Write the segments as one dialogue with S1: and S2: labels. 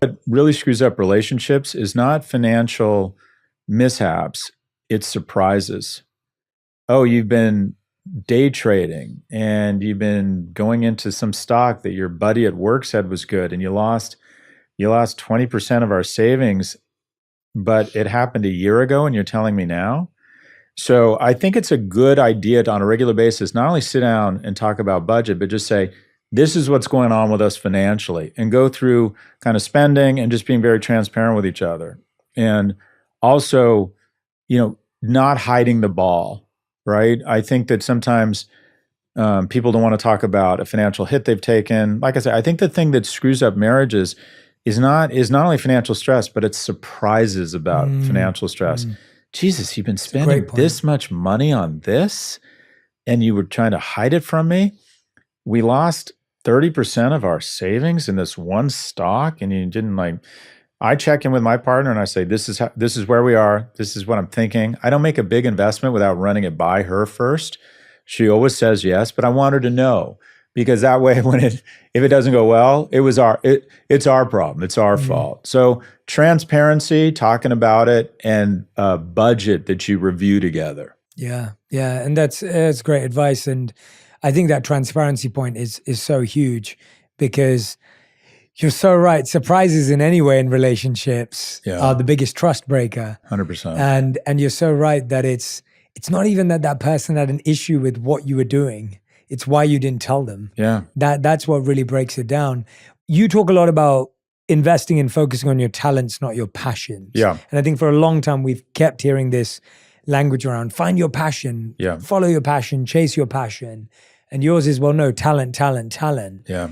S1: What really screws up relationships is not financial mishaps, it's surprises. Oh, you've been day trading and you've been going into some stock that your buddy at work said was good and you lost 20% of our savings, but it happened a year ago and you're telling me now. So I think it's a good idea to, on a regular basis, not only sit down and talk about budget, but just say, this is what's going on with us financially, and go through kind of spending and just being very transparent with each other. And also, not hiding the ball, right? I think that sometimes people don't want to talk about a financial hit they've taken. Like I said, I think the thing that screws up marriages is not only financial stress, but it's surprises about financial stress. Jesus, you've been spending this much money on this and you were trying to hide it from me? We lost 30% of our savings in this one stock and you didn't I check in with my partner and I say, this is where we are. This is what I'm thinking. I don't make a big investment without running it by her first. She always says yes, but I want her to know, because that way if it doesn't go well, it's our problem. It's our fault. So transparency, talking about it, and a budget that you review together.
S2: Yeah. And that's great advice. And I think that transparency point is so huge, because you're so right. Surprises in any way in relationships are the biggest trust breaker.
S1: 100%.
S2: And you're so right that it's not even that person had an issue with what you were doing. It's why you didn't tell them.
S1: Yeah.
S2: That's what really breaks it down. You talk a lot about investing and focusing on your talents, not your passions.
S1: Yeah.
S2: And I think for a long time we've kept hearing this language around find your passion, follow your passion, chase your passion. And yours is, well, no, talent.
S1: Yeah.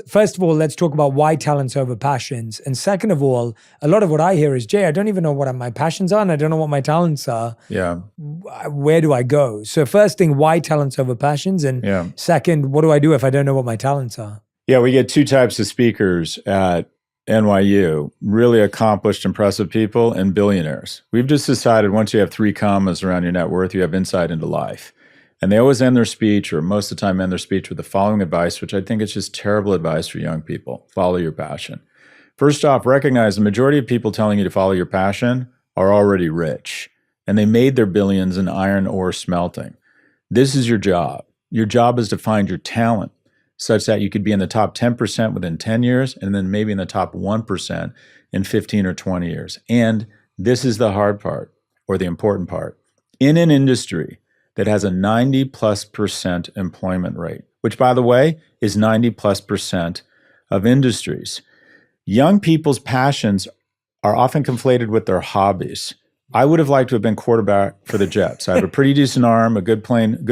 S2: First of all, let's talk about why talent's over passions. And second of all, a lot of what I hear is, Jay, I don't even know what my passions are and I don't know what my talents are.
S1: Yeah.
S2: Where do I go? So first thing, why talent's over passions? And second, what do I do if I don't know what my talents are?
S1: Yeah, we get two types of speakers at NYU, really accomplished, impressive people, and billionaires. We've just decided once you have 3 commas around your net worth, you have insight into life. And they always end their speech, or most of the time end their speech, with the following advice, which I think is just terrible advice for young people. Follow your passion. First off, recognize the majority of people telling you to follow your passion are already rich, and they made their billions in iron ore smelting. This is your job. Your job is to find your talent such that you could be in the top 10% within 10 years, and then maybe in the top 1% in 15 or 20 years. And this is the hard part, or the important part. In an industry that has a 90+% employment rate, which, by the way, is 90+% of industries. Young people's passions are often conflated with their hobbies. I would have liked to have been quarterback for the Jets. I have a pretty decent arm, a good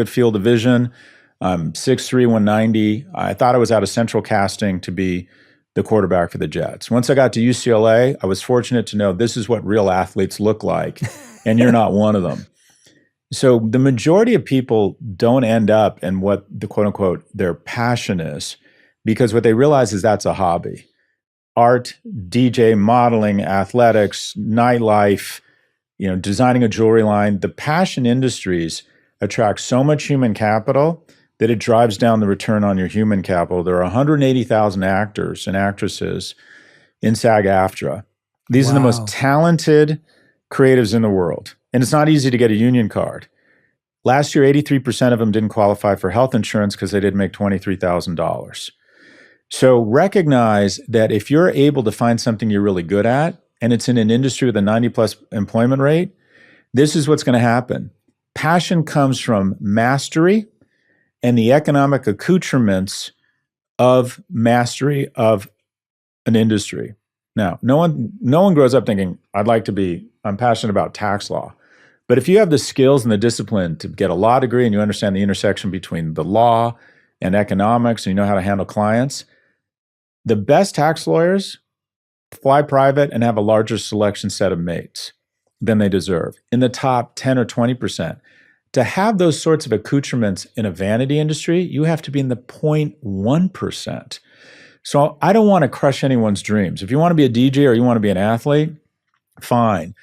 S1: field of vision. I'm 6'3", 190. I thought I was out of central casting to be the quarterback for the Jets. Once I got to UCLA, I was fortunate to know this is what real athletes look like, and you're not one of them. So the majority of people don't end up in what the quote unquote their passion is, because what they realize is that's a hobby. Art, DJ, modeling, athletics, nightlife, designing a jewelry line. The passion industries attract so much human capital that it drives down the return on your human capital. There are 180,000 actors and actresses in SAG-AFTRA. These are the most talented creatives in the world. And it's not easy to get a union card. Last year, 83% of them didn't qualify for health insurance because they didn't make $23,000. So recognize that if you're able to find something you're really good at, and it's in an industry with a 90+ employment rate, this is what's going to happen. Passion comes from mastery and the economic accoutrements of mastery of an industry. Now, no one grows up thinking, I'm passionate about tax law. But if you have the skills and the discipline to get a law degree and you understand the intersection between the law and economics and you know how to handle clients, the best tax lawyers fly private and have a larger selection set of mates than they deserve, in the top 10 or 20%. To have those sorts of accoutrements in a vanity industry, you have to be in the 0.1%. So I don't want to crush anyone's dreams. If you want to be a DJ or you want to be an athlete, fine.